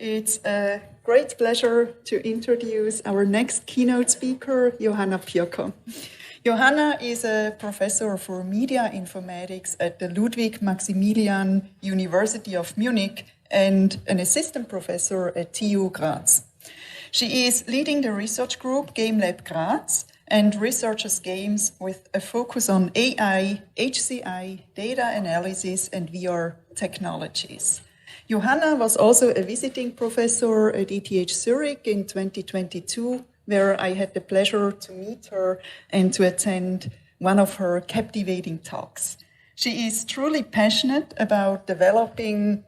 It's a great pleasure to introduce our next keynote speaker, Johanna Pirker. Johanna is a professor for media informatics at the Ludwig Maximilian University of Munich and an assistant professor at TU Graz. She is leading the research group Game Lab Graz and researches games with a focus on AI, HCI, data analysis, and VR technologies. Johanna was also a visiting professor at ETH Zurich in 2022, where I had the pleasure to meet her and to attend one of her captivating talks. She is truly passionate about developing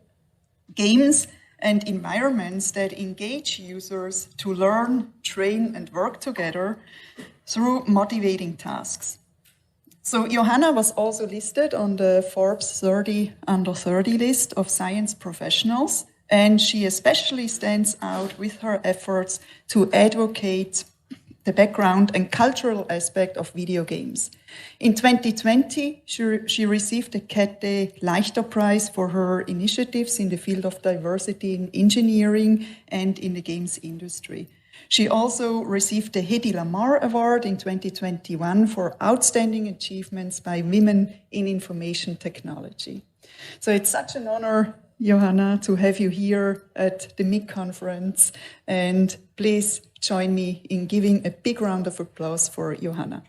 games and environments that engage users to learn, train, and work together through motivating tasks. So Johanna was also listed on the Forbes 30 Under 30 list of science professionals, and she especially stands out with her efforts to advocate the background and cultural aspect of video games. In 2020, she received the Käthe Leichter Prize for her initiatives in the field of diversity in engineering and in the games industry. She also received the Hedy Lamarr Award in 2021 for outstanding achievements by women in information technology. So it's such an honor, Johanna, to have you here at the MIG conference, and please join me in giving a big round of applause for Johanna.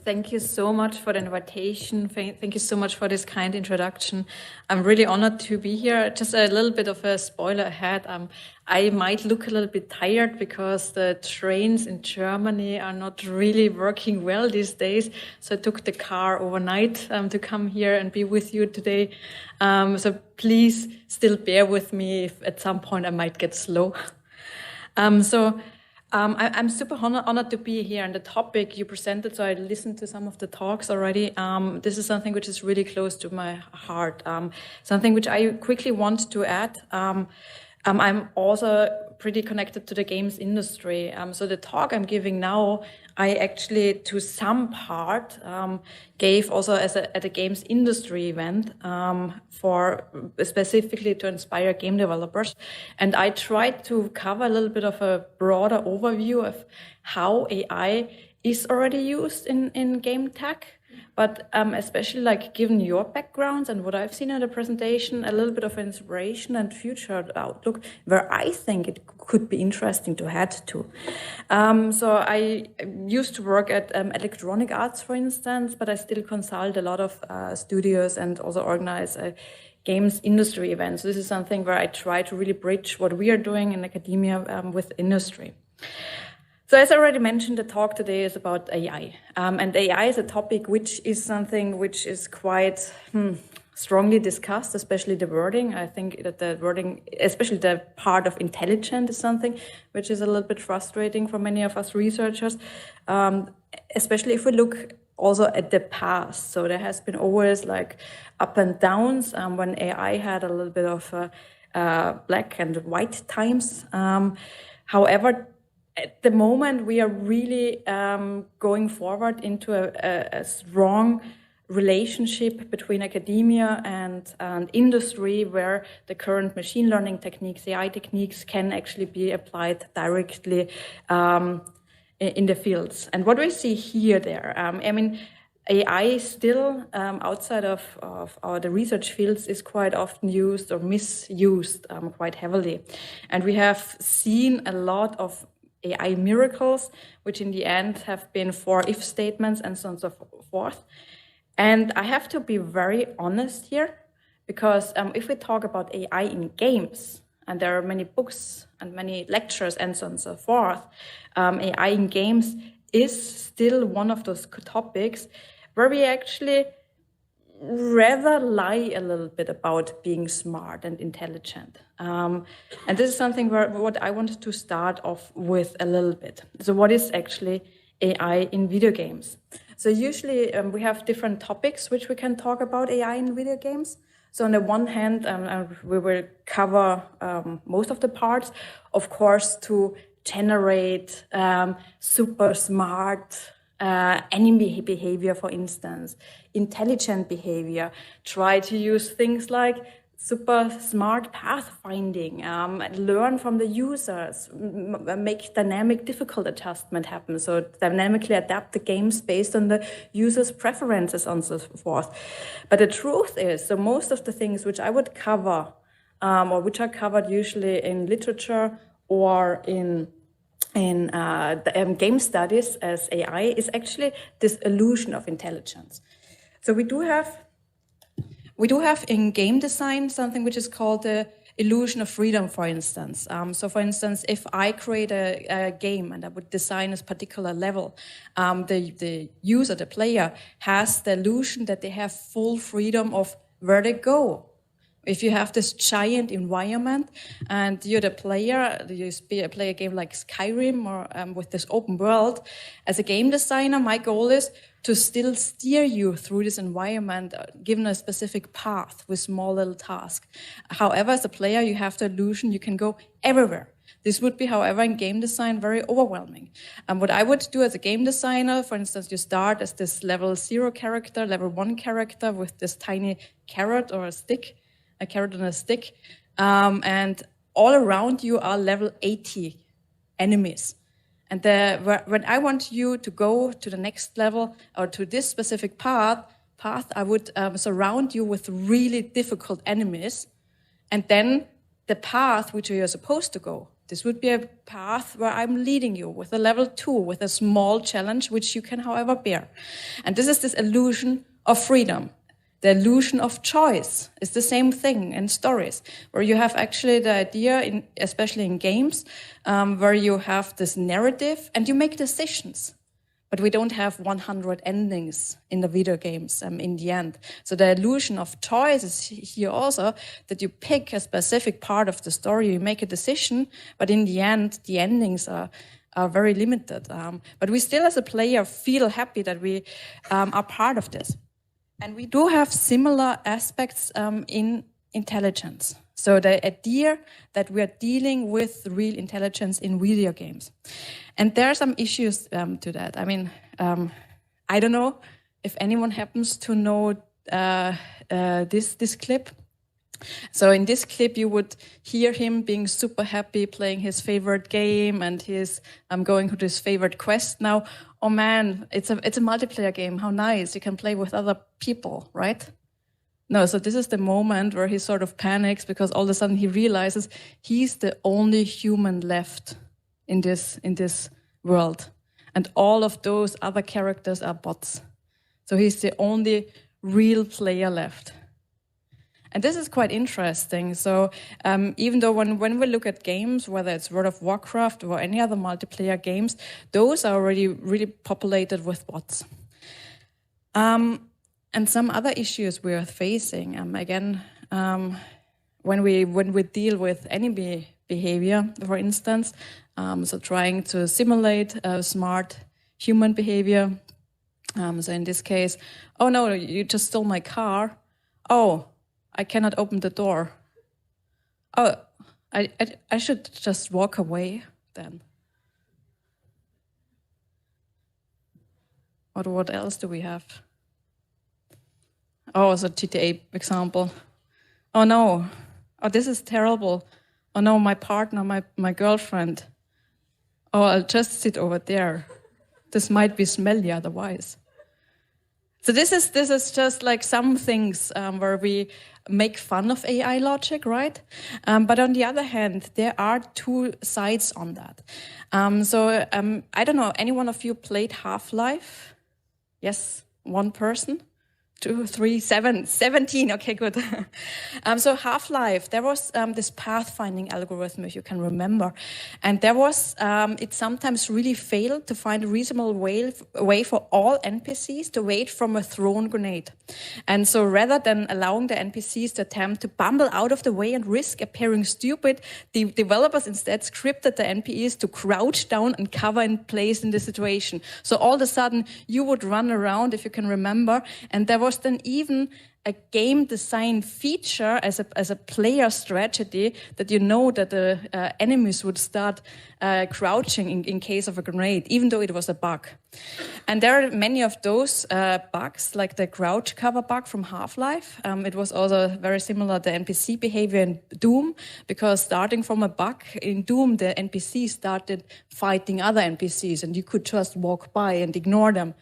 Thank you so much for the invitation. Thank you so much for this kind introduction. I'm really honored to be here. Just a little bit of a spoiler ahead. I might look a little bit tired because the trains in Germany are not really working well these days. So I took the car overnight to come here and be with you today. So please still bear with me if at some point I might get slow. I'm super honored to be here, and the topic you presented, so I listened to some of the talks already. This is something which is really close to my heart, something which I quickly want to add. I'm also pretty connected to the games industry. So the talk I'm giving now, I actually, to some part, gave also at a games industry event for specifically to inspire game developers. And I tried to cover a little bit of a broader overview of how AI is already used in game tech. But especially like given your backgrounds and what I've seen in the presentation, a little bit of inspiration and future outlook where I think it could be interesting to head to. So I used to work at Electronic Arts, for instance, but I still consult a lot of studios and also organize games industry events. This is something where I try to really bridge what we are doing in academia with industry. So as I already mentioned, the talk today is about AI. And AI is a topic which is something which is quite strongly discussed, especially the wording. I think that the wording, especially the part of intelligent, is something which is a little bit frustrating for many of us researchers, especially if we look also at the past. So there has been always like up and downs when AI had a little bit of black and white times. However, at the moment, we are really going forward into a strong relationship between academia and industry, where the current machine learning techniques, AI techniques, can actually be applied directly in the fields. And what we see here there, I mean, AI still outside of the research fields is quite often used or misused quite heavily. And we have seen a lot of AI miracles, which in the end have been for if statements and so on and so forth. And I have to be very honest here, because if we talk about AI in games, and there are many books and many lectures and so on and so forth, AI in games is still one of those topics where we actually rather lie a little bit about being smart and intelligent. And this is something what I wanted to start off with a little bit. So what is actually AI in video games? So usually we have different topics which we can talk about AI in video games. So on the one hand, we will cover most of the parts, of course, to generate super smart enemy behavior, for instance, intelligent behavior. Try to use things like super smart pathfinding, learn from the users, make dynamic difficult adjustment happen, so dynamically adapt the games based on the user's preferences and so forth. But the truth is, so most of the things which I would cover, or which are covered usually in literature or in game studies as AI, is actually this illusion of intelligence. So we do have in game design something which is called the illusion of freedom, for instance. So for instance, if I create a game and I would design a particular level, the user, the player, has the illusion that they have full freedom of where they go. If you have this giant environment and you're the player, you play a game like Skyrim or with this open world, as a game designer, my goal is to still steer you through this environment, given a specific path with small little tasks. However, as a player, you have the illusion you can go everywhere. This would be, however, in game design, very overwhelming. What I would do as a game designer, for instance, you start as this level 0 character, level 1 character with this tiny carrot or a stick, a carrot on a stick, and all around you are level 80 enemies. And when I want you to go to the next level or to this specific path, I would surround you with really difficult enemies. And then the path which you're supposed to go, this would be a path where I'm leading you with a level 2, with a small challenge, which you can, however, bear. And this is this illusion of freedom. The illusion of choice is the same thing in stories, where you have actually the idea, especially in games, where you have this narrative and you make decisions. But we don't have 100 endings in the video games in the end. So the illusion of choice is here also, that you pick a specific part of the story, you make a decision, but in the end, the endings are very limited. But we still, as a player, feel happy that we are part of this. And we do have similar aspects in intelligence. So the idea that we are dealing with real intelligence in video games. And there are some issues to that. I mean, I don't know if anyone happens to know this clip. So in this clip, you would hear him being super happy, playing his favorite game, and he's going to his favorite quest now. Oh man, it's a multiplayer game. How nice! You can play with other people, right? No, so this is the moment where he sort of panics because all of a sudden he realizes he's the only human left in this world, and all of those other characters are bots. So he's the only real player left. And this is quite interesting. So even though when we look at games, whether it's World of Warcraft or any other multiplayer games, those are already really populated with bots. And some other issues we are facing, again, when we deal with enemy behavior, for instance, so trying to simulate smart human behavior. So in this case, oh no, you just stole my car. Oh, I cannot open the door. Oh, I should just walk away then. What else do we have? Oh, it's a GTA example. Oh no, oh this is terrible. Oh no, my partner, my girlfriend. Oh, I'll just sit over there. This might be smelly otherwise. So this is just like some things where we make fun of AI logic, right? But on the other hand, there are two sides on that. I don't know, any one of you played Half-Life? Yes, one person? 2, 3, 7, 17. Okay, good. So Half-Life, there was this pathfinding algorithm, if you can remember. And there was, it sometimes really failed to find a reasonable way for all NPCs to wait from a thrown grenade. And so rather than allowing the NPCs to attempt to bumble out of the way and risk appearing stupid, the developers instead scripted the NPCs to crouch down and cover in place in the situation. So all of a sudden, you would run around, if you can remember, and there was then even a game design feature as a player strategy that you know that the enemies would start crouching in case of a grenade, even though it was a bug. And there are many of those bugs, like the crouch cover bug from Half-Life. It was also very similar to NPC behavior in Doom, because starting from a bug in Doom, the NPCs started fighting other NPCs, and you could just walk by and ignore them.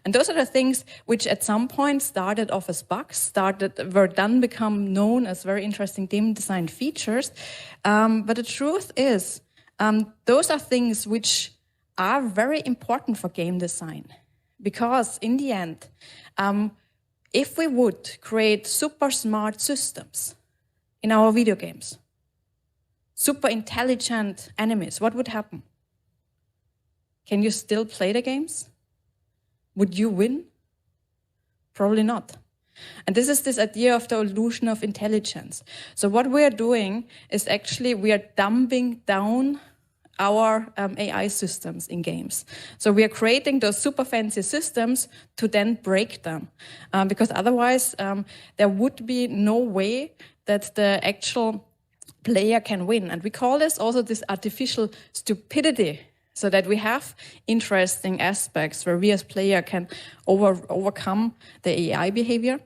And those are the things which at some point started off as bugs, were then become known as very interesting game design features. But the truth is, those are things which are very important for game design. Because in the end, if we would create super smart systems in our video games, super intelligent enemies, what would happen? Can you still play the games? Would you win? Probably not. And this is this idea of the illusion of intelligence. So what we are doing is actually we are dumbing down our AI systems in games. So we are creating those super fancy systems to then break them. Because otherwise there would be no way that the actual player can win. And we call this also this artificial stupidity, so that we have interesting aspects where we as player can overcome the AI behavior.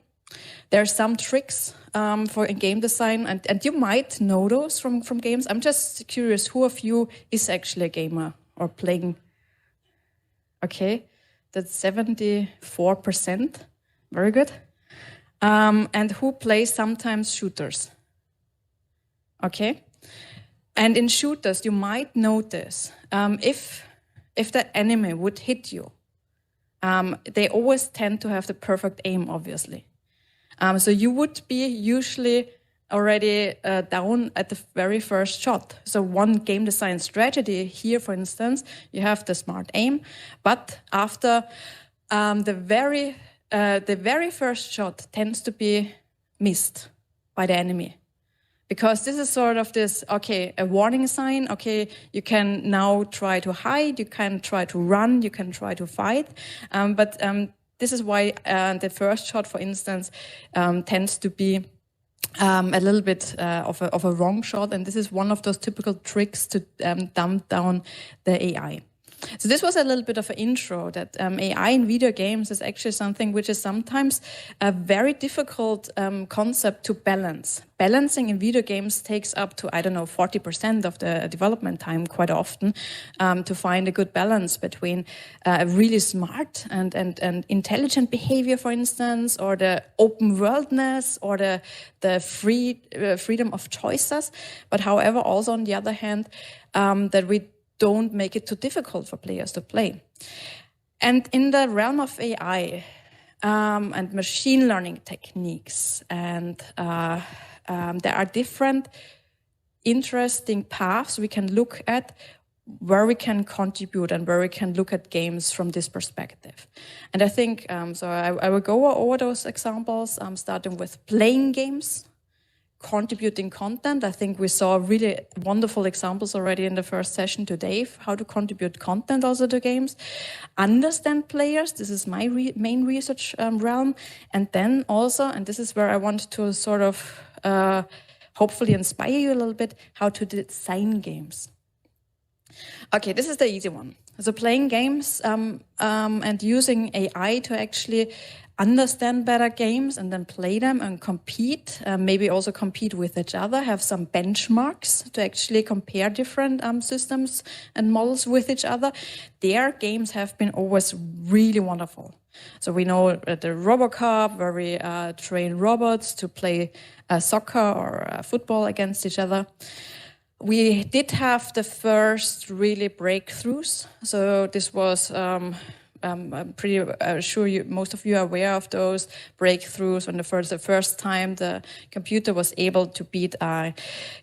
There are some tricks for in game design, and you might know those from games. I'm just curious, who of you is actually a gamer or playing? Okay, that's 74%. Very good. And who plays sometimes shooters? Okay. And in shooters, you might notice if the enemy would hit you, they always tend to have the perfect aim, obviously. So you would be usually already down at the very first shot. So one game design strategy here, for instance, you have the smart aim, but after the very first shot tends to be missed by the enemy. Because this is sort of this, okay, a warning sign, okay, you can now try to hide, you can try to run, you can try to fight. But this is why the first shot, for instance, tends to be a little bit of a wrong shot. And this is one of those typical tricks to dumb down the AI. So this was a little bit of an intro that AI in video games is actually something which is sometimes a very difficult concept to balance. Balancing in video games takes up to, 40% of the development time quite often to find a good balance between really smart and intelligent behavior, for instance, or the open worldness or the freedom of choices. But however, also on the other hand, that we don't make it too difficult for players to play. And in the realm of AI and machine learning techniques, and there are different interesting paths we can look at where we can contribute and where we can look at games from this perspective. And I think, so I will go over those examples, starting with playing games, contributing content. I think we saw really wonderful examples already in the first session today, how to contribute content also to games. Understand players, this is my main research realm. And then also, and this is where I want to sort of hopefully inspire you a little bit, how to design games. Okay, this is the easy one. So playing games and using AI to actually understand better games and then play them and compete, maybe also compete with each other, have some benchmarks to actually compare different systems and models with each other. Their games have been always really wonderful. So we know the RoboCop, where we train robots to play soccer or football against each other. We did have the first really breakthroughs. So this was I'm pretty sure most of you are aware of those breakthroughs when the first time the computer was able to beat Garry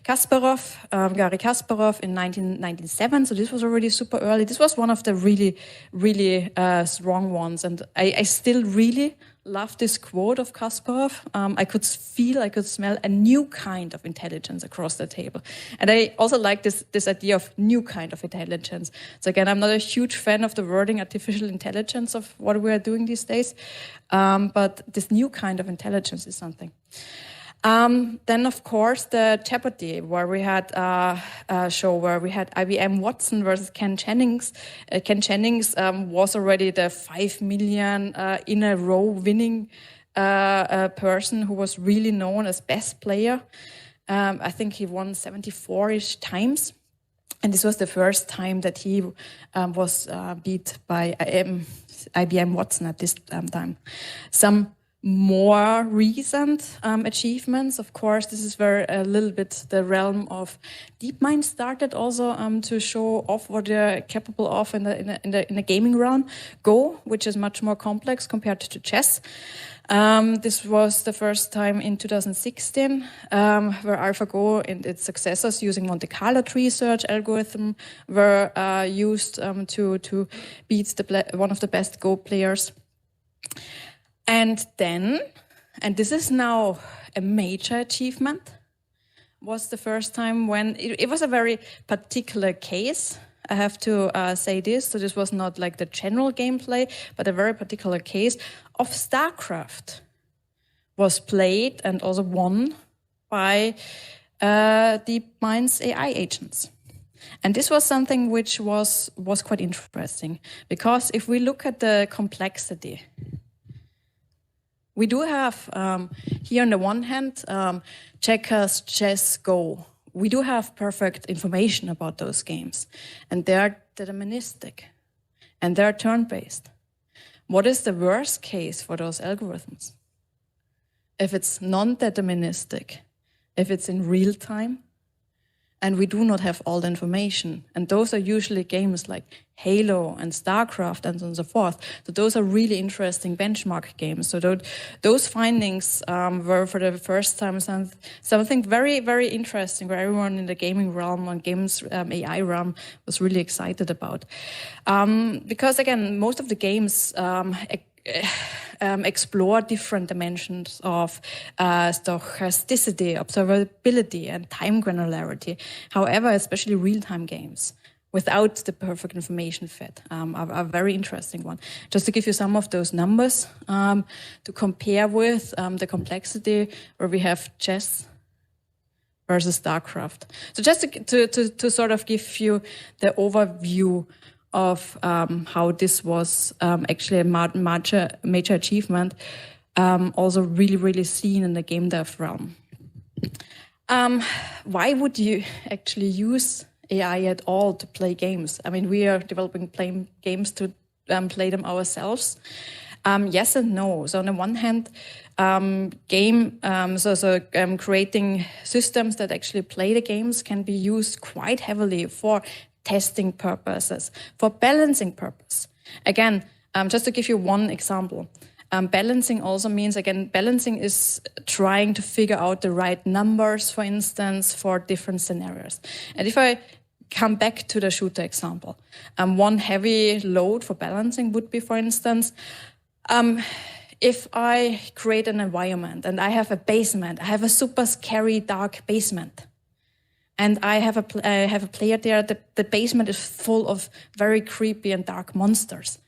Kasparov in 1997. So this was already super early. This was one of the really, really strong ones. And I still really love this quote of Kasparov. I could feel, I could smell a new kind of intelligence across the table. And I also like this idea of new kind of intelligence. So again, I'm not a huge fan of the wording artificial intelligence of what we are doing these days, but this new kind of intelligence is something. Then, of course, the Jeopardy, where we had a show where we had IBM Watson versus Ken Jennings. Ken Jennings was already the 5 million in a row winning person who was really known as best player. I think he won 74-ish times. And this was the first time that he was beat by IBM Watson at this time. Some more recent achievements, of course, this is where a little bit the realm of DeepMind started also to show off what they're capable of in the gaming realm. Go, which is much more complex compared to chess. This was the first time in 2016 where AlphaGo and its successors using Monte Carlo tree search algorithm were used to beat one of the best Go players. And then, and this is now a major achievement, was the first time when it was a very particular case. I have to say this, so this was not like the general gameplay, but a very particular case of StarCraft was played and also won by DeepMind's AI agents. And this was something which was quite interesting, because if we look at the complexity, we do have here on the one hand, checkers, chess, Go. We do have perfect information about those games, and they're deterministic, and they're turn-based. What is the worst case for those algorithms? If it's non-deterministic, if it's in real time, and we do not have all the information. And those are usually games like Halo and StarCraft and so on and so forth. So those are really interesting benchmark games. So those findings were for the first time something very, very interesting, where everyone in the gaming realm and games AI realm was really excited about. Because again, most of the games explore different dimensions of stochasticity, observability, and time granularity. However, especially real-time games, without the perfect information fed, are a very interesting one. Just to give you some of those numbers to compare with the complexity, where we have chess versus StarCraft. So just to sort of give you the overview of how this was actually a major achievement, also really, really seen in the game dev realm. Why would you actually use AI at all to play games? I mean, we are developing games to play them ourselves. Yes and no. So on the one hand, creating systems that actually play the games can be used quite heavily for testing purposes, for balancing purpose. Again, just to give you one example, balancing also means, again, balancing is trying to figure out the right numbers, for instance, for different scenarios. And if I come back to the shooter example, one heavy load for balancing would be, for instance, if I create an environment and I have a basement, I have a super scary dark basement, and I have a player there, the basement is full of very creepy and dark monsters.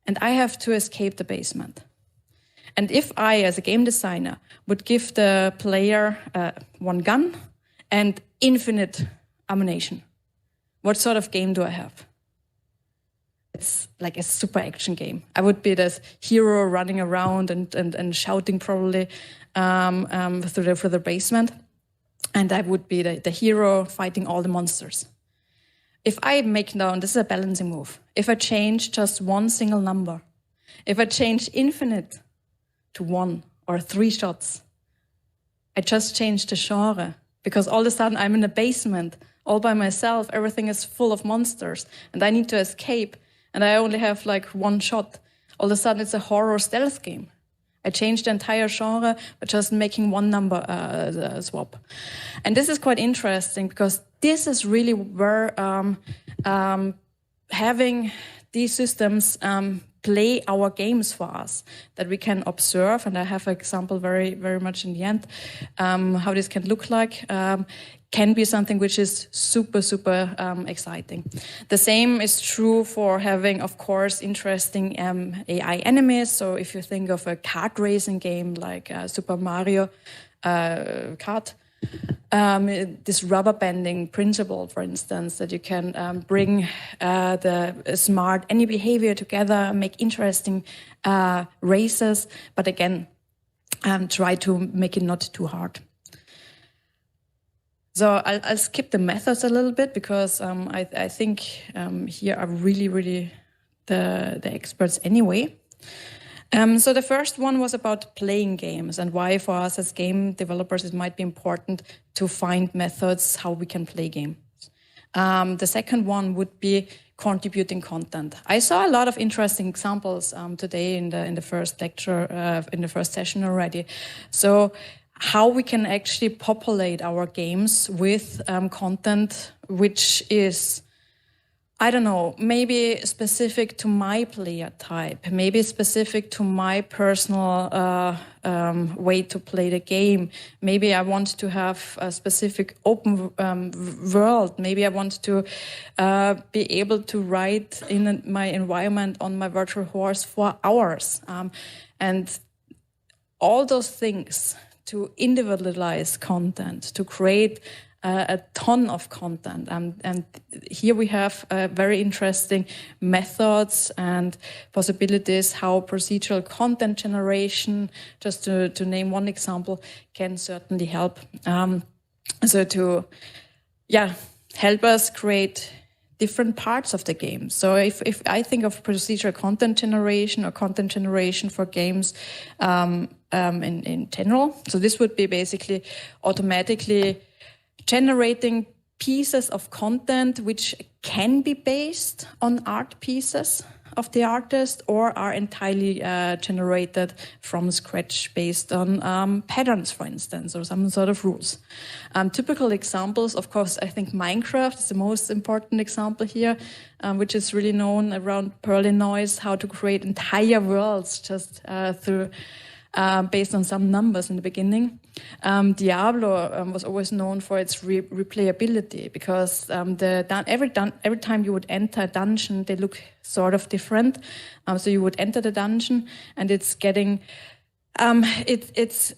And I have to escape the basement. And if I, as a game designer, would give the player one gun and infinite ammunition, what sort of game do I have? It's like a super action game. I would be this hero running around and shouting probably through the basement. And I would be the hero fighting all the monsters. If I make now, this is a balancing move, if I change just one single number, if I change infinite to 1 or 3 shots, I just change the genre, because all of a sudden I'm in a basement all by myself, everything is full of monsters, and I need to escape, and I only have like 1 shot. All of a sudden it's a horror stealth game. I changed the entire genre by just making one number swap. And this is quite interesting, because this is really where having these systems play our games for us, that we can observe, and I have an example very, very much in the end, how this can look like, can be something which is super, super exciting. The same is true for having, of course, interesting AI enemies. So if you think of a kart racing game like Super Mario Kart, this rubber banding principle, for instance, that you can bring the smart any behavior together, make interesting races, but again, try to make it not too hard. So I'll skip the methods a little bit because I think here are really the experts anyway. So the first one was about playing games and why for us as game developers it might be important to find methods how we can play games. The second one would be contributing content. I saw a lot of interesting examples today in the first lecture, in the first session already. So how we can actually populate our games with content which is, I don't know, maybe specific to my player type, maybe specific to my personal way to play the game. Maybe I want to have a specific open world. Maybe I want to be able to ride in my environment on my virtual horse for hours. And all those things to individualize content, to create a ton of content. And here we have very interesting methods and possibilities how procedural content generation, just to name one example, can certainly help. So to help us create different parts of the game. So if I think of procedural content generation or content generation for games in general, so this would be basically automatically generating pieces of content which can be based on art pieces of the artist or are entirely generated from scratch based on patterns, for instance, or some sort of rules. Typical examples, of course, I think Minecraft is the most important example here, which is really known around Perlin noise, how to create entire worlds just through based on some numbers in the beginning. Diablo was always known for its replayability because every time you would enter a dungeon, they look sort of different. So you would enter the dungeon and it's getting gets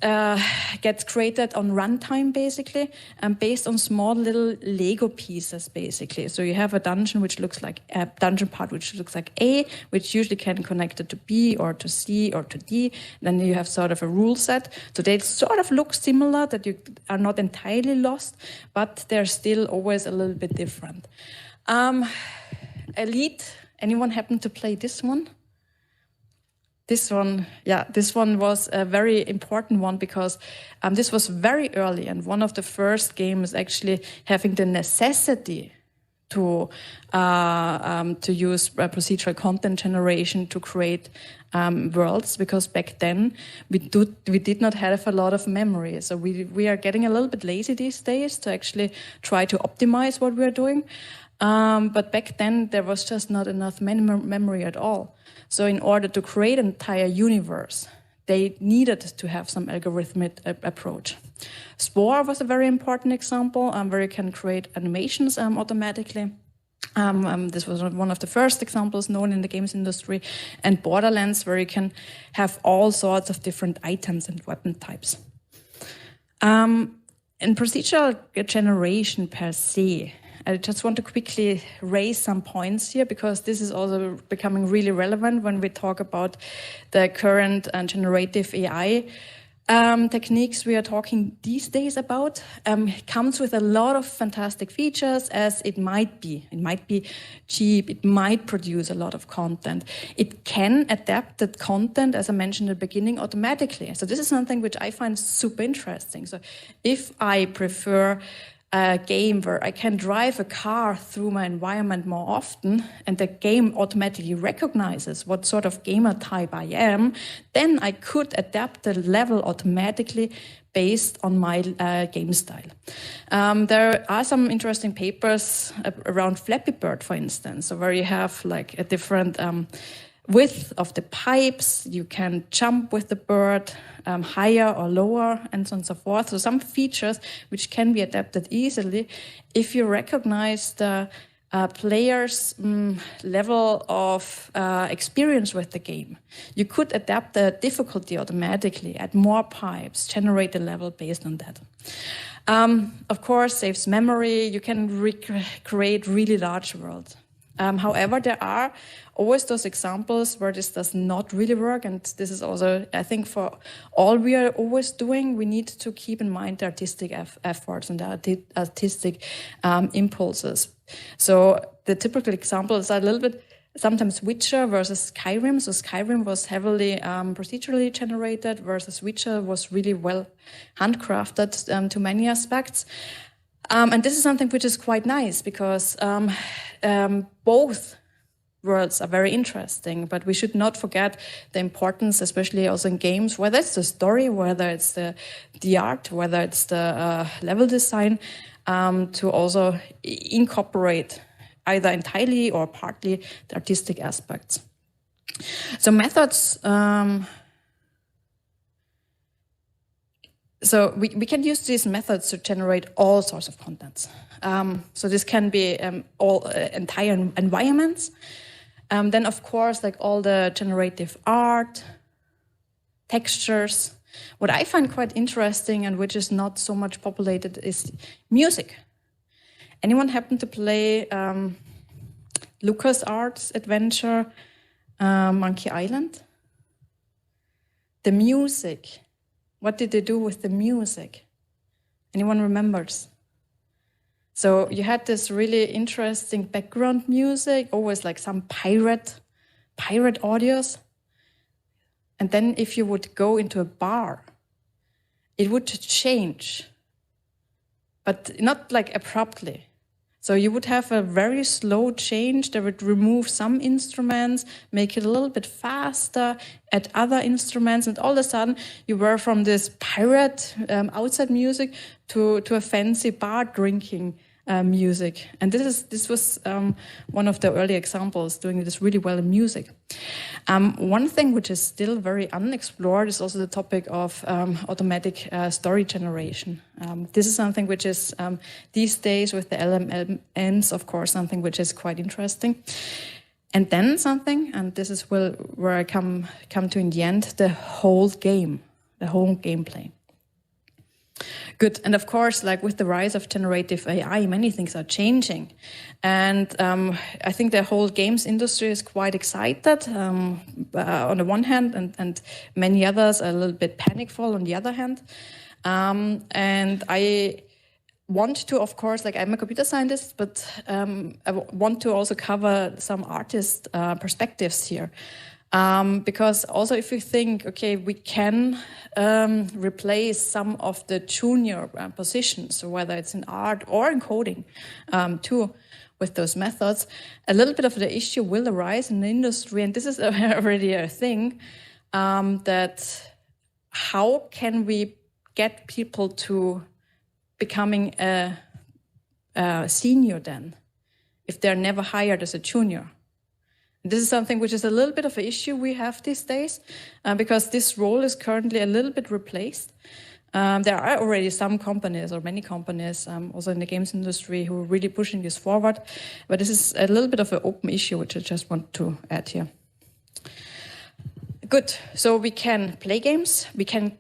created on runtime basically, based on small little Lego pieces basically. So you have a dungeon which looks like a dungeon part which looks like A, which usually can connect it to B or to C or to D. Then you have sort of a rule set. So they sort of look similar, that you are not entirely lost, but they're still always a little bit different. Elite, anyone happen to play this one? This one was a very important one because this was very early and one of the first games actually having the necessity to use procedural content generation to create worlds, because back then we did not have a lot of memory. So we are getting a little bit lazy these days to actually try to optimize what we are doing. But back then there was just not enough memory at all. So in order to create an entire universe, they needed to have some algorithmic approach. Spore was a very important example where you can create animations automatically. This was one of the first examples known in the games industry. And Borderlands, where you can have all sorts of different items and weapon types. In procedural generation per se, I just want to quickly raise some points here because this is also becoming really relevant when we talk about the current generative AI techniques we are talking these days about. Comes with a lot of fantastic features, as it might be. It might be cheap, it might produce a lot of content. It can adapt that content, as I mentioned at the beginning, automatically. So this is something which I find super interesting. So if I prefer a game where I can drive a car through my environment more often and the game automatically recognizes what sort of gamer type I am, then I could adapt the level automatically based on my game style. There are some interesting papers around Flappy Bird, for instance, where you have like a different width of the pipes, you can jump with the bird higher or lower, and so on and so forth. So some features which can be adapted easily if you recognize the player's level of experience with the game. You could adapt the difficulty automatically, add more pipes, generate the level based on that. Of course, saves memory. You can create really large worlds. However, there are always those examples where this does not really work, and this is also, I think, for all we are always doing, we need to keep in mind the artistic efforts and the artistic impulses. So the typical examples are a little bit sometimes Witcher versus Skyrim. So Skyrim was heavily procedurally generated, versus Witcher was really well handcrafted to many aspects. And this is something which is quite nice because both worlds are very interesting, but we should not forget the importance, especially also in games, whether it's the story, whether it's the art, whether it's the level design, to also incorporate either entirely or partly the artistic aspects. So methods, so we can use these methods to generate all sorts of contents. So this can be all entire environments. Then, of course, like all the generative art, textures. What I find quite interesting and which is not so much populated is music. Anyone happen to play LucasArts adventure Monkey Island? The music. What did they do with the music? Anyone remembers? So you had this really interesting background music, always like some pirate audios. And then if you would go into a bar, it would change, but not like abruptly. So you would have a very slow change. They would remove some instruments, make it a little bit faster, add other instruments, and all of a sudden you were from this pirate outside music to a fancy bar drinking music. And this was one of the early examples doing this really well in music. One thing which is still very unexplored is also the topic of automatic story generation. This is something which is these days with the LLMs, of course, something which is quite interesting. And then something, and this is where I come to in the end, the whole game, the whole gameplay. Good. And of course, like with the rise of generative AI, many things are changing. And I think the whole games industry is quite excited on the one hand, and many others are a little bit panicful on the other hand. And I want to, of course, like I'm a computer scientist, but I want to also cover some artist perspectives here. Because also if you think, okay, we can replace some of the junior positions, so whether it's in art or in coding too, with those methods, a little bit of the issue will arise in the industry, and this is already a thing, that how can we get people to becoming a senior then, if they're never hired as a junior? This is something which is a little bit of an issue we have these days, because this role is currently a little bit replaced. There are already some companies, or many companies, also in the games industry, who are really pushing this forward. But this is a little bit of an open issue, which I just want to add here. Good. So we can play games. We can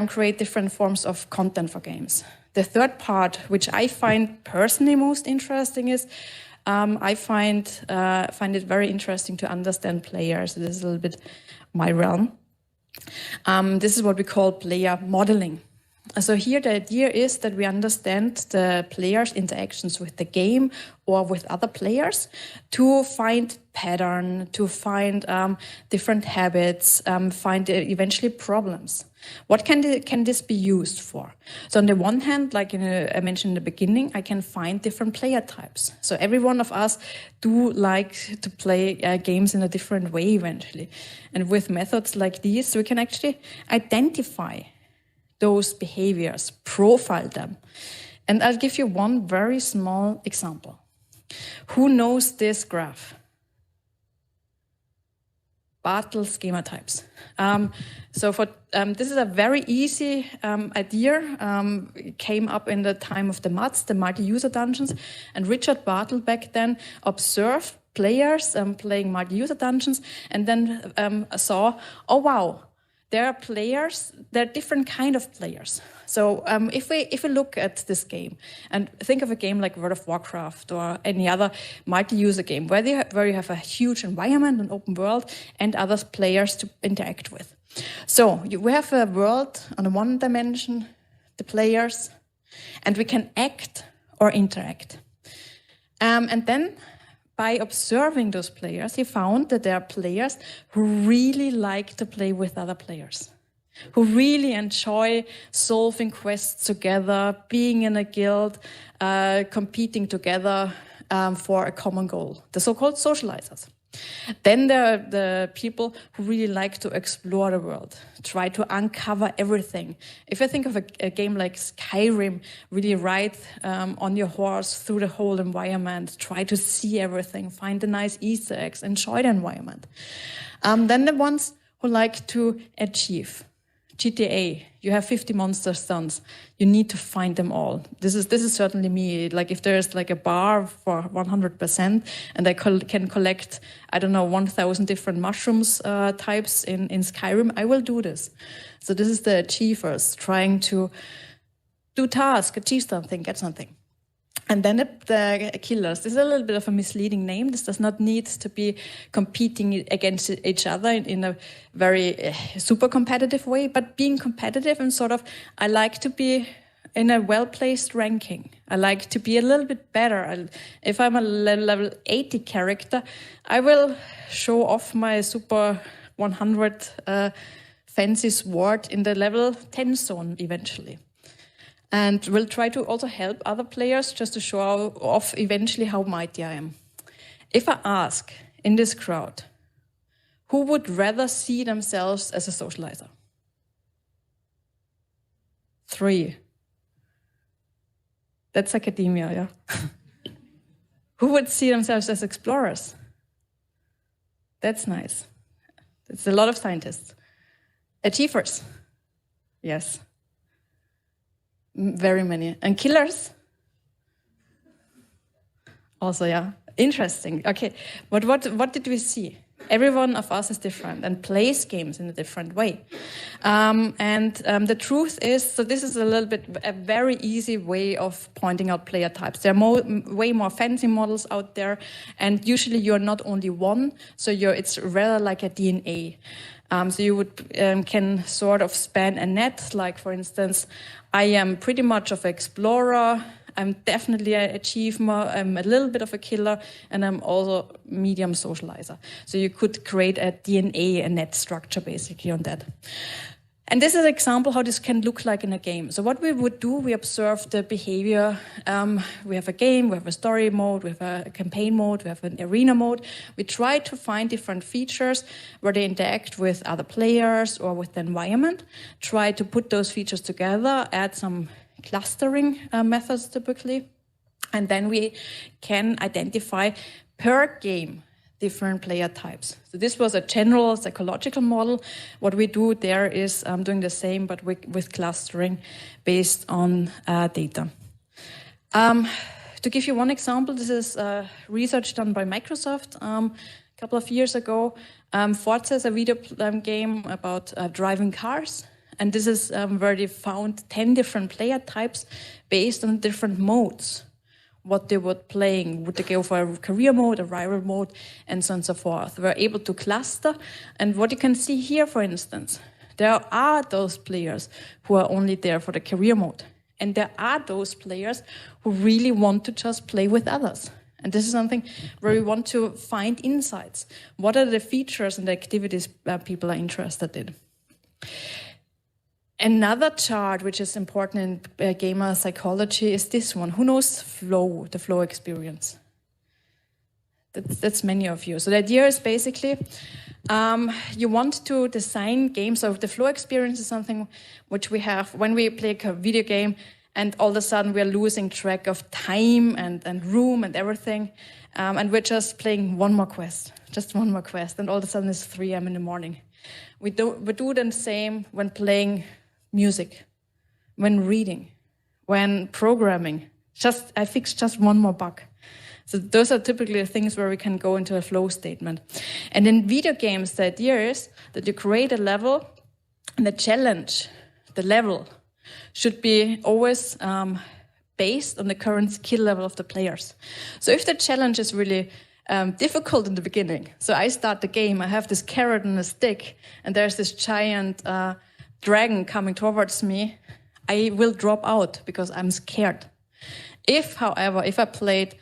create different forms of content for games. The third part, which I find personally most interesting, is I find it very interesting to understand players. This is a little bit my realm. This is what we call player modeling. So here the idea is that we understand the players' interactions with the game or with other players to find pattern, to find different habits, find eventually problems. What can this be used for? So on the one hand, like I mentioned in the beginning, I can find different player types. So every one of us do like to play games in a different way eventually. And with methods like these, we can actually identify those behaviors, profile them. And I'll give you one very small example. Who knows this graph? battle schema types. So this is a very easy idea. It came up in the time of the MUDs, the multi-user dungeons, and Richard Bartle back then observed players playing multi-user dungeons, and then saw, oh wow, there are players, there are different kind of players. So if we look at this game and think of a game like World of Warcraft or any other multi-user game where you have a huge environment, an open world, and other players to interact with. So we have a world on the one dimension, the players, and we can act or interact. And then by observing those players, he found that there are players who really like to play with other players, who really enjoy solving quests together, being in a guild, competing together for a common goal, the so-called socializers. Then there are the people who really like to explore the world, try to uncover everything. If I think of a game like Skyrim, really ride on your horse through the whole environment, try to see everything, find the nice Easter eggs, enjoy the environment. Then the ones who like to achieve. GTA, you have 50 monster stunts. You need to find them all. This is certainly me. Like if there's like a bar for 100% and I can collect, I don't know, 1,000 different mushrooms types in Skyrim, I will do this. So this is the achievers trying to do tasks, achieve something, get something. And then the killers. This is a little bit of a misleading name. This does not need to be competing against each other in a very super competitive way, but being competitive and sort of, I like to be in a well-placed ranking. I like to be a little bit better. If I'm a level 80 character, I will show off my super 100 fancy sword in the level 10 zone eventually. And we'll try to also help other players just to show off eventually how mighty I am. If I ask in this crowd, who would rather see themselves as a socializer? 3. That's academia, yeah? Who would see themselves as explorers? That's nice. It's a lot of scientists. Achievers? Yes. Very many. And killers? Also, yeah. Interesting. Okay. But what did we see? Every one of us is different and plays games in a different way. The truth is, so this is a little bit a very easy way of pointing out player types. There are way more fancy models out there, and usually you're not only one, so it's rather like a DNA. So you can sort of span a net, like for instance, I am pretty much of an explorer, I'm definitely an achiever, I'm a little bit of a killer, and I'm also medium socializer. So you could create a DNA, a net structure basically on that. And this is an example how this can look like in a game. So what we would do, we observe the behavior. We have a game, we have a story mode, we have a campaign mode, we have an arena mode. We try to find different features where they interact with other players or with the environment, try to put those features together, add some clustering methods typically, and then we can identify per game different player types. So this was a general psychological model. What we do there is doing the same, but with clustering based on data. To give you one example, this is research done by Microsoft a couple of years ago. Forza is a video game about driving cars. And this is where they found 10 different player types based on different modes. What they were playing, would they go for a career mode, a rival mode, and so on and so forth. We're able to cluster, and what you can see here, for instance, there are those players who are only there for the career mode, and there are those players who really want to just play with others. And this is something where we want to find insights. What are the features and the activities people are interested in? Another chart which is important in gamer psychology is this one. Who knows flow, the flow experience? That's many of you. So the idea is basically you want to design games. So the flow experience is something which we have when we play a video game and all of a sudden we're losing track of time and room and everything. and we're just playing one more quest, and all of a sudden it's 3 a.m. in the morning. We do the same when playing music, when reading, when programming. I fixed just one more bug. So those are typically the things where we can go into a flow statement. And in video games, the idea is that you create a level, and the challenge, the level, should be always based on the current skill level of the players. So if the challenge is really difficult in the beginning, so I start the game, I have this carrot and a stick, and there's this giant dragon coming towards me, I will drop out because I'm scared. If, however, if I played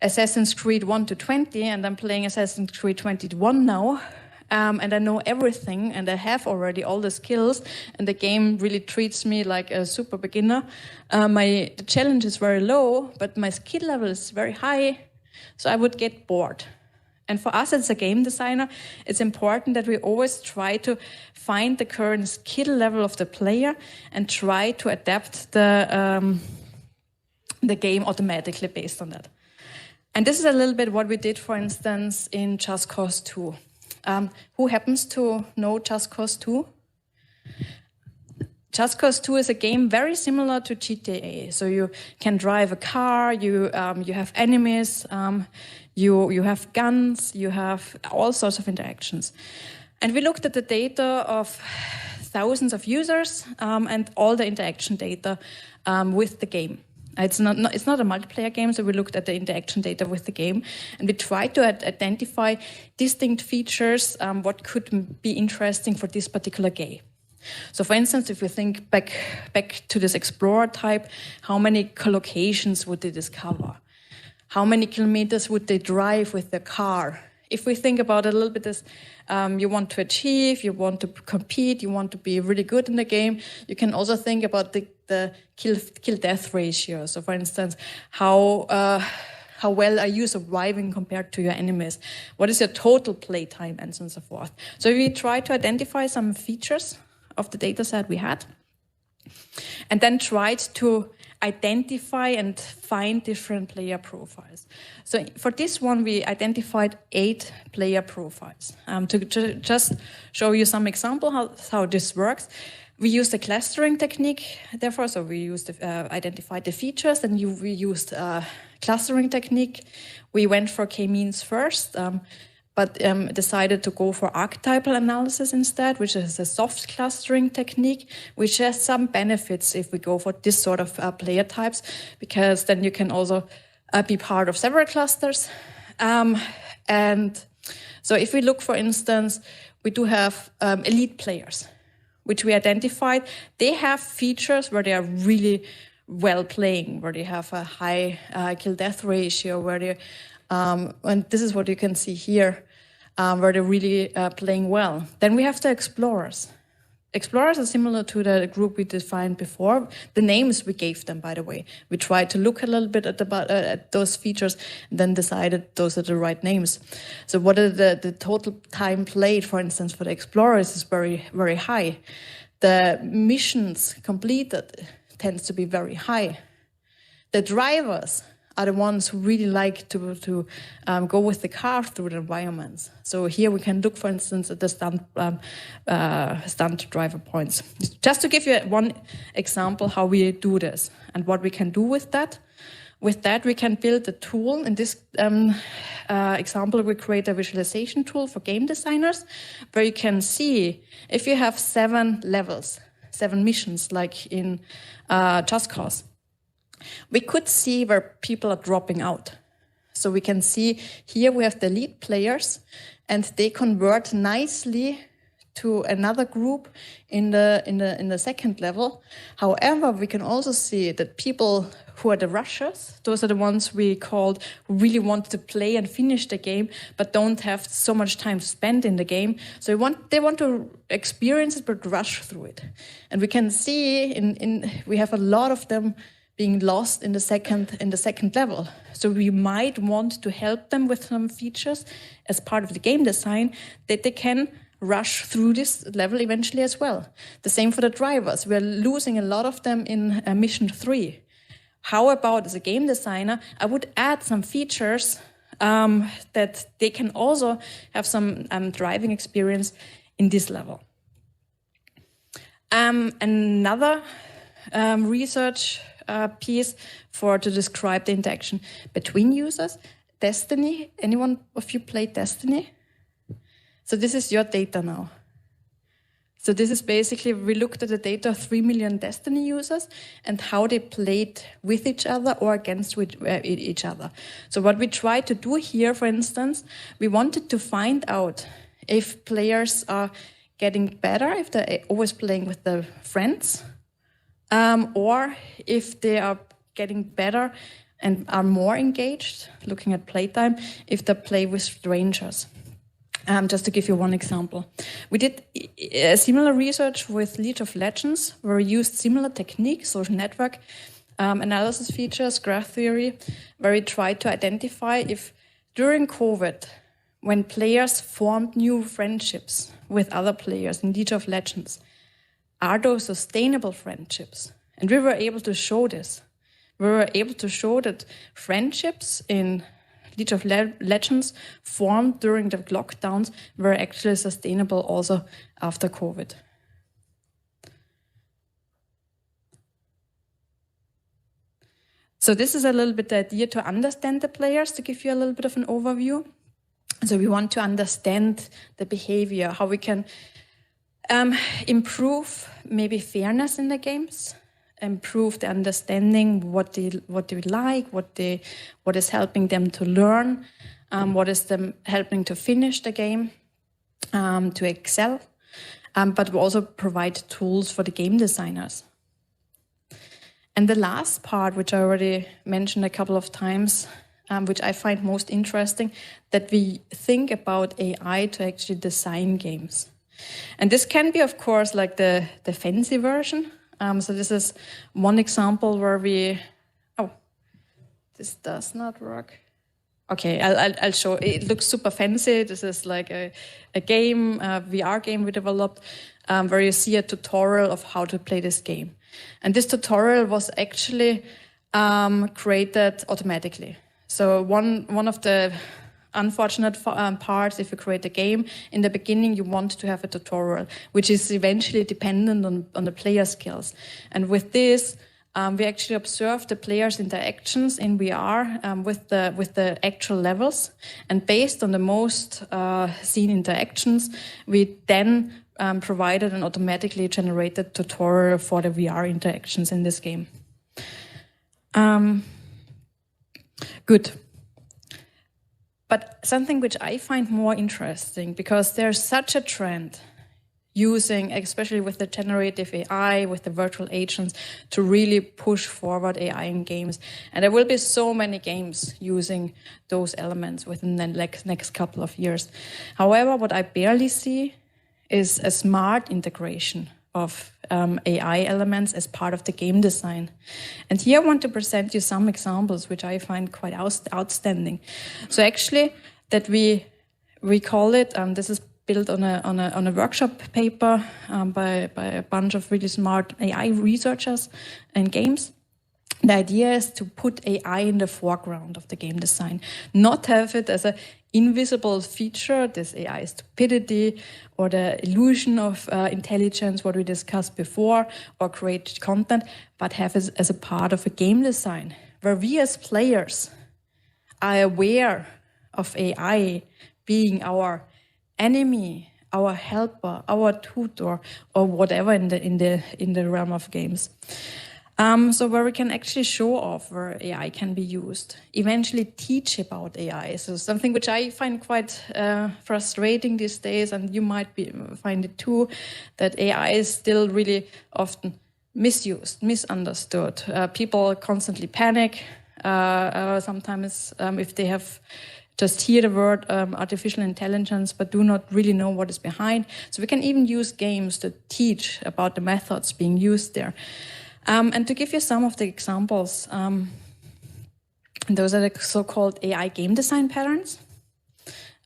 Assassin's Creed 1 to 20, and I'm playing Assassin's Creed 21 now, and I know everything, and I have already all the skills, and the game really treats me like a super beginner, the challenge is very low, but my skill level is very high, so I would get bored. And for us as a game designer, it's important that we always try to find the current skill level of the player and try to adapt the game automatically based on that. And this is a little bit what we did, for instance, in Just Cause 2. Who happens to know Just Cause 2? Just Cause 2 is a game very similar to GTA. So you can drive a car, you have enemies, you have guns, you have all sorts of interactions. And we looked at the data of thousands of users and all the interaction data with the game. It's not a multiplayer game, so we looked at the interaction data with the game, and we tried to identify distinct features, what could be interesting for this particular game. So for instance, if we think back to this explorer type, how many collocations would they discover? How many kilometers would they drive with their car? If we think about it a little bit as you want to achieve, you want to compete, you want to be really good in the game, you can also think about the kill-death ratio. So for instance, how well are you surviving compared to your enemies? What is your total play time, and so on and so forth. So we try to identify some features of the data set we had, and then tried to identify and find different player profiles. So for this one, we identified 8 player profiles. To just show you some example how this works, we used a clustering technique, therefore, so we identified the features, and we used a clustering technique. We went for k-means first, but decided to go for archetypal analysis instead, which is a soft clustering technique, which has some benefits if we go for this sort of player types, because then you can also be part of several clusters. And so if we look, for instance, we do have elite players, which we identified. They have features where they are really well playing, where they have a high kill-death ratio, where they, and this is what you can see here, where they're really playing well. Then we have the explorers. Explorers are similar to the group we defined before. The names we gave them, by the way. We tried to look a little bit at those features, and then decided those are the right names. So what are the total time played, for instance, for the explorers is very, very high. The missions completed tends to be very high. The drivers are the ones who really like to go with the car through the environments. So here we can look, for instance, at the stunt driver points. Just to give you one example how we do this and what we can do with that. With that, we can build a tool. In this example, we create a visualization tool for game designers, where you can see if you have 7 levels, 7 missions, like in Just Cause. We could see where people are dropping out. So we can see here we have the lead players, and they convert nicely to another group in the second level. However, we can also see that people who are the rushers, those are the ones we called who really want to play and finish the game, but don't have so much time to spend in the game. So they want to experience it, but rush through it. And we can see we have a lot of them being lost in the second level. So we might want to help them with some features as part of the game design that they can rush through this level eventually as well. The same for the drivers. We're losing a lot of them in mission 3. How about, as a game designer, I would add some features that they can also have some driving experience in this level. Another research piece to describe the interaction between users. Destiny, anyone of you played Destiny? So this is your data now. So this is basically, we looked at the data of 3 million Destiny users and how they played with each other or against each other. So what we tried to do here, for instance, we wanted to find out if players are getting better, if they're always playing with their friends, or if they are getting better and are more engaged, looking at playtime, if they play with strangers. Just to give you one example. We did a similar research with League of Legends, where we used similar techniques, social network analysis features, graph theory, where we tried to identify if during COVID, when players formed new friendships with other players in League of Legends, are those sustainable friendships? And we were able to show this. We were able to show that friendships in League of Legends formed during the lockdowns were actually sustainable also after COVID. So this is a little bit the idea to understand the players, to give you a little bit of an overview. So we want to understand the behavior, how we can improve maybe fairness in the games, improve the understanding what they like, what is helping them to learn, what is them helping to finish the game, to excel, but we also provide tools for the game designers. And the last part, which I already mentioned a couple of times, which I find most interesting, that we think about AI to actually design games. And this can be, of course, like the fancy version. So this is one example where this does not work. Okay, I'll show. It looks super fancy. This is like a game, a VR game we developed, where you see a tutorial of how to play this game. And this tutorial was actually created automatically. So one of the unfortunate parts, if you create a game, in the beginning you want to have a tutorial, which is eventually dependent on the player skills. And with this, we actually observe the players' interactions in VR with the actual levels. And based on the most seen interactions, we then provided an automatically generated tutorial for the VR interactions in this game. Good. But something which I find more interesting, because there's such a trend using, especially with the generative AI, with the virtual agents, to really push forward AI in games. And there will be so many games using those elements within the next couple of years. However, what I barely see is a smart integration of AI elements as part of the game design. And here I want to present you some examples which I find quite outstanding. So actually that we call it, this is built on a workshop paper by a bunch of really smart AI researchers and games. The idea is to put AI in the foreground of the game design, not have it as an invisible feature, this AI stupidity or the illusion of intelligence, what we discussed before, or create content, but have it as a part of a game design, where we as players are aware of AI being our enemy, our helper, our tutor, or whatever in the realm of games. So where we can actually show off where AI can be used, eventually teach about AI. So something which I find quite frustrating these days, and you might find it too, that AI is still really often misused, misunderstood. People constantly panic. Sometimes if they have just hear the word artificial intelligence, but do not really know what is behind. So we can even use games to teach about the methods being used there. And to give you some of the examples, those are the so-called AI game design patterns,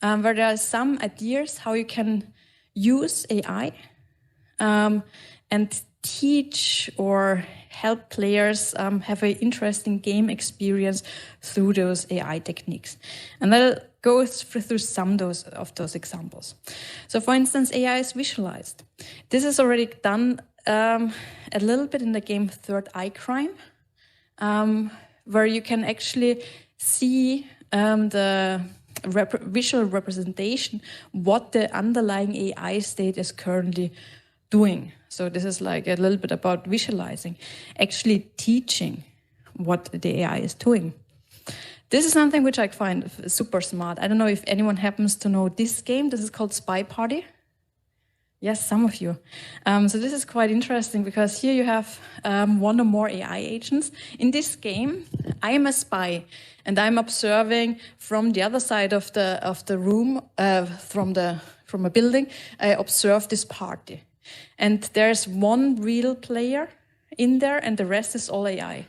where there are some ideas how you can use AI and teach or help players have an interesting game experience through those AI techniques. And I'll go through some of those examples. So for instance, AI is visualized. This is already done a little bit in the game Third Eye Crime, where you can actually see the visual representation, what the underlying AI state is currently doing. So this is like a little bit about visualizing, actually teaching what the AI is doing. This is something which I find super smart. I don't know if anyone happens to know this game. This is called Spy Party. Yes, some of you. So this is quite interesting because here you have one or more AI agents. In this game, I am a spy and I'm observing from the other side of the room, from a building. I observe this party, and there's one real player in there, and the rest is all AI.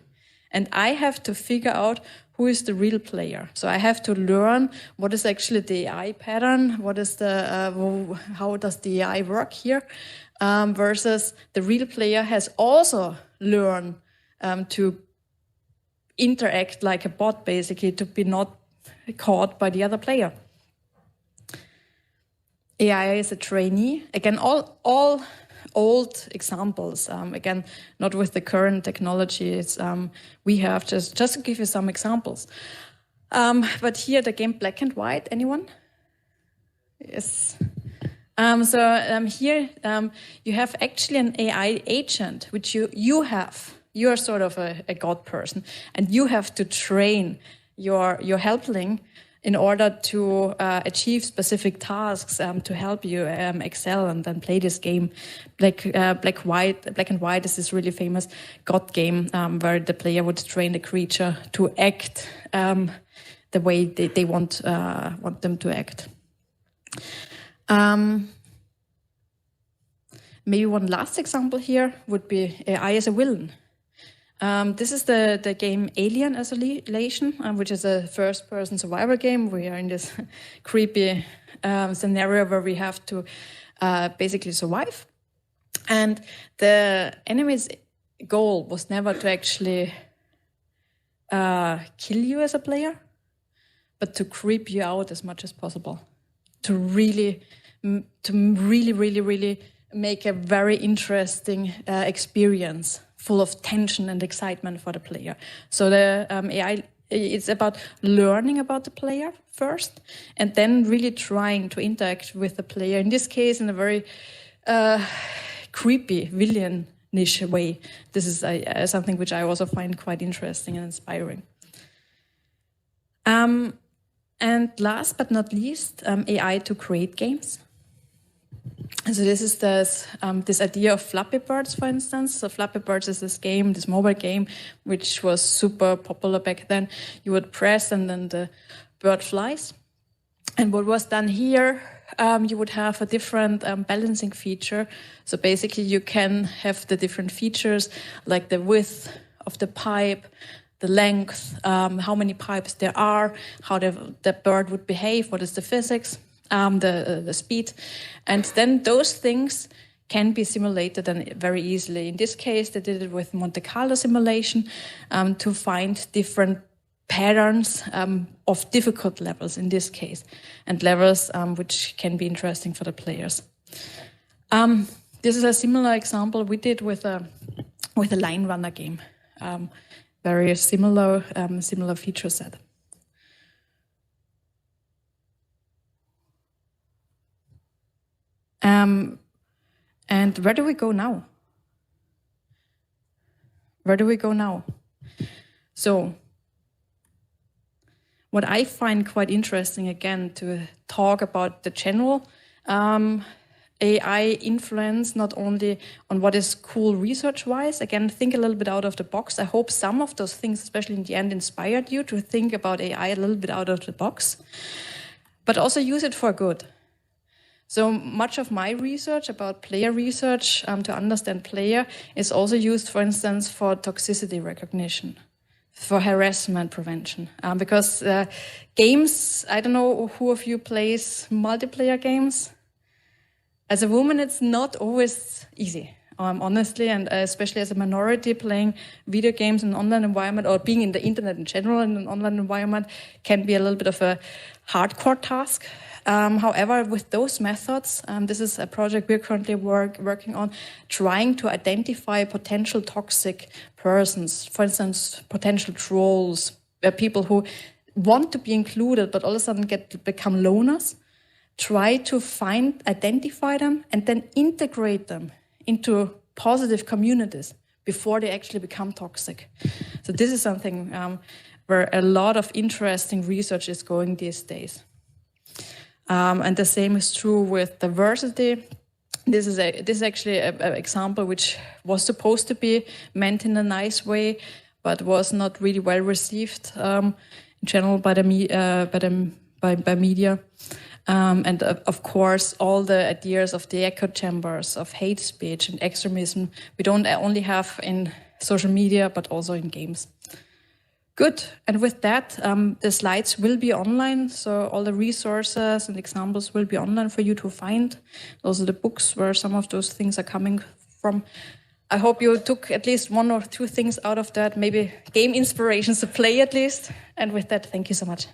And I have to figure out who is the real player. So I have to learn what is actually the AI pattern, what is how does the AI work here, versus the real player has also learned to interact like a bot, basically, to be not caught by the other player. AI is a trainee. Again, all old examples, again, not with the current technologies we have, just to give you some examples. But here the game Black and White, anyone? Yes. Here you have actually an AI agent, which you have. You are sort of a god person, and you have to train your helpling in order to achieve specific tasks to help you excel and then play this game. Black and White is this really famous god game where the player would train the creature to act the way they want them to act. Maybe one last example here would be AI as a villain. This is the game Alien Isolation, which is a first-person survival game. We are in this creepy scenario where we have to basically survive. And the enemy's goal was never to actually kill you as a player, but to creep you out as much as possible, to really make a very interesting experience, full of tension and excitement for the player. So the AI, it's about learning about the player first, and then really trying to interact with the player, in this case in a very creepy, villainish way. This is something which I also find quite interesting and inspiring. And last but not least, AI to create games. So this is this idea of Flappy Birds, for instance. So Flappy Birds is this mobile game, which was super popular back then. You would press and then the bird flies. And what was done here, you would have a different balancing feature. So basically you can have the different features like the width of the pipe, the length, how many pipes there are, how the bird would behave, what is the physics. The speed, and then those things can be simulated and very easily. In this case, they did it with Monte Carlo simulation to find different patterns of difficult levels in this case, and levels which can be interesting for the players. This is a similar example we did with a line runner game, very similar feature set. And where do we go now? So what I find quite interesting, again, to talk about the general AI influence, not only on what is cool research-wise. Again, think a little bit out of the box. I hope some of those things, especially in the end, inspired you to think about AI a little bit out of the box, but also use it for good. So much of my research about player research to understand player is also used, for instance, for toxicity recognition, for harassment prevention. Because games, I don't know who of you plays multiplayer games. As a woman, it's not always easy. honestly, and especially as a minority playing video games in an online environment or being in the internet in general in an online environment can be a little bit of a hardcore task. However, with those methods, this is a project we're currently working on, trying to identify potential toxic persons, for instance, potential trolls, people who want to be included but all of a sudden become loners, try to identify them, and then integrate them into positive communities before they actually become toxic. So this is something where a lot of interesting research is going these days. And the same is true with diversity. This is actually an example which was supposed to be meant in a nice way, but was not really well received in general by media. And of course, all the ideas of the echo chambers of hate speech and extremism, we don't only have in social media, but also in games. Good. And with that, the slides will be online. So all the resources and examples will be online for you to find. Also the books where some of those things are coming from. I hope you took at least one or two things out of that, maybe game inspirations to play at least. And with that, thank you so much.